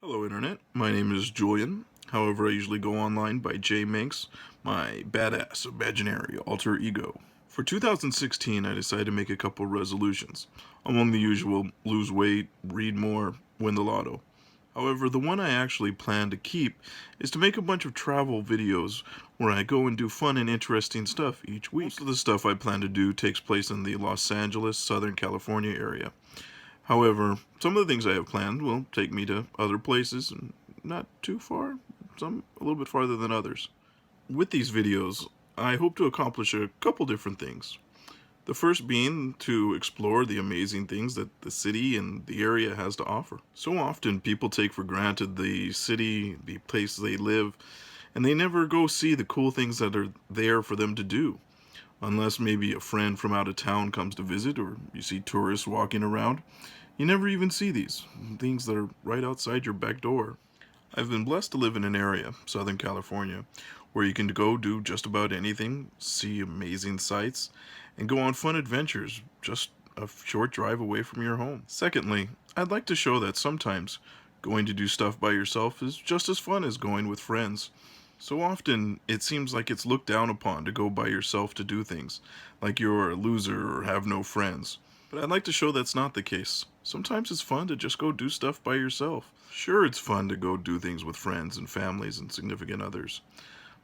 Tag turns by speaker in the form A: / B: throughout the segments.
A: Hello Internet, my name is Julian. However, I usually go online by J Manx, my badass imaginary alter ego. For 2016, I decided to make a couple resolutions. Among the usual, lose weight, read more, win the lotto. However, the one I actually plan to keep is to make a bunch of travel videos where I go and do fun and interesting stuff each week. Most of the stuff I plan to do takes place in the Los Angeles, Southern California area. However, some of the things I have planned will take me to other places, and not too far, some a little bit farther than others. With these videos, I hope to accomplish a couple different things. The first being to explore the amazing things that the city and the area has to offer. So often people take for granted the city, the place they live, and they never go see the cool things that are there for them to do. Unless maybe a friend from out of town comes to visit or you see tourists walking around, you never even see these things that are right outside your back door. I've been blessed to live in an area, Southern California, where you can go do just about anything, see amazing sights, and go on fun adventures just a short drive away from your home. Secondly, I'd like to show that sometimes going to do stuff by yourself is just as fun as going with friends. So often, it seems like it's looked down upon to go by yourself to do things, like you're a loser or have no friends. But I'd like to show that's not the case. Sometimes it's fun to just go do stuff by yourself. Sure, it's fun to go do things with friends and families and significant others.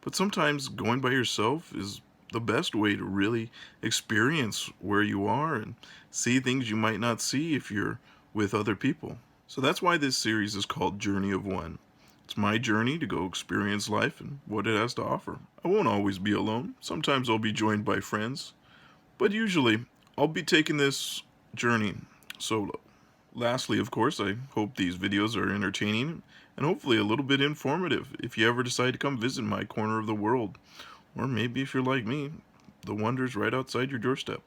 A: But sometimes going by yourself is the best way to really experience where you are and see things you might not see if you're with other people. So that's why this series is called Journey of One. It's my journey to go experience life and what it has to offer. I won't always be alone. Sometimes I'll be joined by friends. But usually, I'll be taking this journey solo. Lastly, of course, I hope these videos are entertaining and hopefully a little bit informative if you ever decide to come visit my corner of the world. Or maybe if you're like me, the wonder's right outside your doorstep.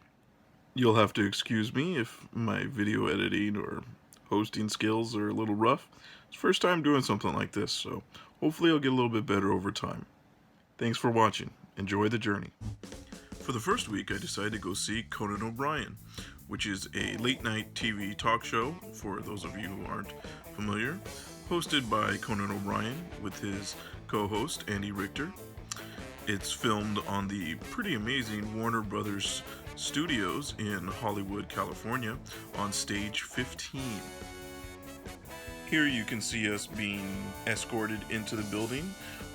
A: You'll have to excuse me if my video editing or hosting skills are a little rough. It's the first time doing something like this, so hopefully I'll get a little bit better over time. Thanks for watching. Enjoy the journey. For the first week, I decided to go see Conan O'Brien, which is a late-night TV talk show, for those of you who aren't familiar, hosted by Conan O'Brien with his co-host Andy Richter. It's filmed on the pretty amazing Warner Brothers Studios in Hollywood, California, on stage 15. Here you can see us being escorted into the building.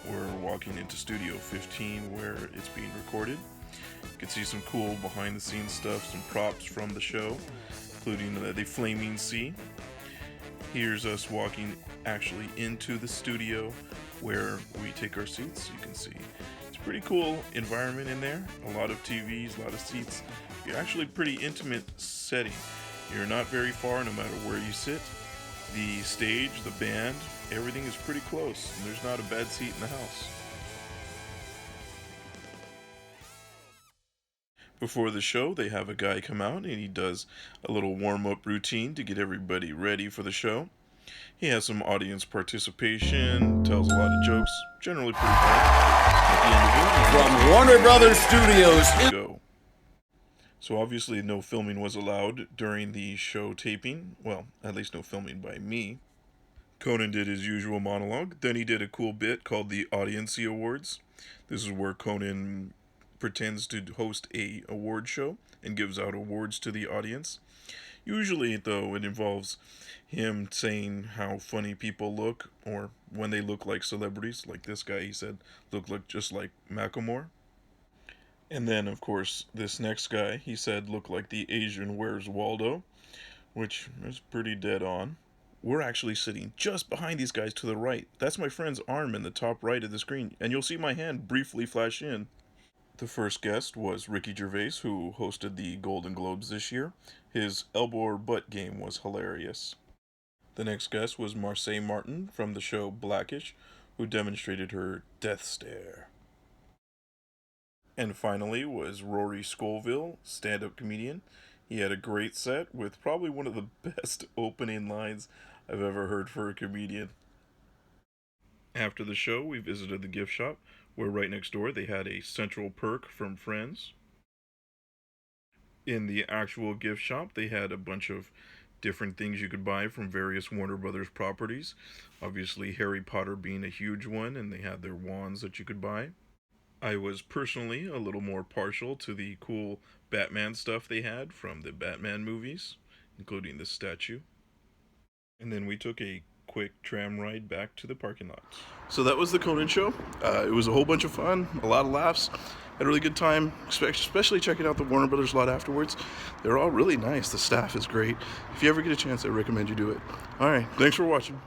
A: We're walking into Studio 15 where it's being recorded. You can see some cool behind-the-scenes stuff, some props from the show, including the flaming sea. Here's us walking actually into the studio where we take our seats. You can see it's a pretty cool environment in there. A lot of TVs, a lot of seats. You're actually pretty intimate setting. You're not very far no matter where you sit. The stage, the band, everything is pretty close. And there's not a bad seat in the house. Before the show, they have a guy come out and he does a little warm-up routine to get everybody ready for the show. He has some audience participation, tells a lot of jokes, generally pretty fun. At the end of it,
B: from Warner Brothers Studios.
A: Go. So obviously no filming was allowed during the show taping. Well, at least no filming by me. Conan did his usual monologue. Then he did a cool bit called the Audiency Awards. This is where Conan pretends to host a award show and gives out awards to the audience. Usually, though, it involves him saying how funny people look, or when they look like celebrities. Like this guy, he said, look just like Macklemore. And then, of course, this next guy, he said, look like the Asian Where's Waldo, which is pretty dead on. We're actually sitting just behind these guys to the right. That's my friend's arm in the top right of the screen, and you'll see my hand briefly flash in. The first guest was Ricky Gervais, who hosted the Golden Globes this year. His elbow or butt game was hilarious. The next guest was Marseille Martin from the show Blackish, who demonstrated her death stare. And finally was Rory Scovill, stand-up comedian. He had a great set with probably one of the best opening lines I've ever heard for a comedian. After the show, we visited the gift shop, where right next door they had a Central Perk from Friends. In the actual gift shop, they had a bunch of different things you could buy from various Warner Brothers properties. Obviously, Harry Potter being a huge one, and they had their wands that you could buy. I was personally a little more partial to the cool Batman stuff they had from the Batman movies, including the statue. And then we took a quick tram ride back to the parking lot. So that was the Conan show. It was a whole bunch of fun, a lot of laughs. Had a really good time, especially checking out the Warner Brothers lot afterwards. They're all really nice. The staff is great. If you ever get a chance, I recommend you do it. All right, thanks for watching.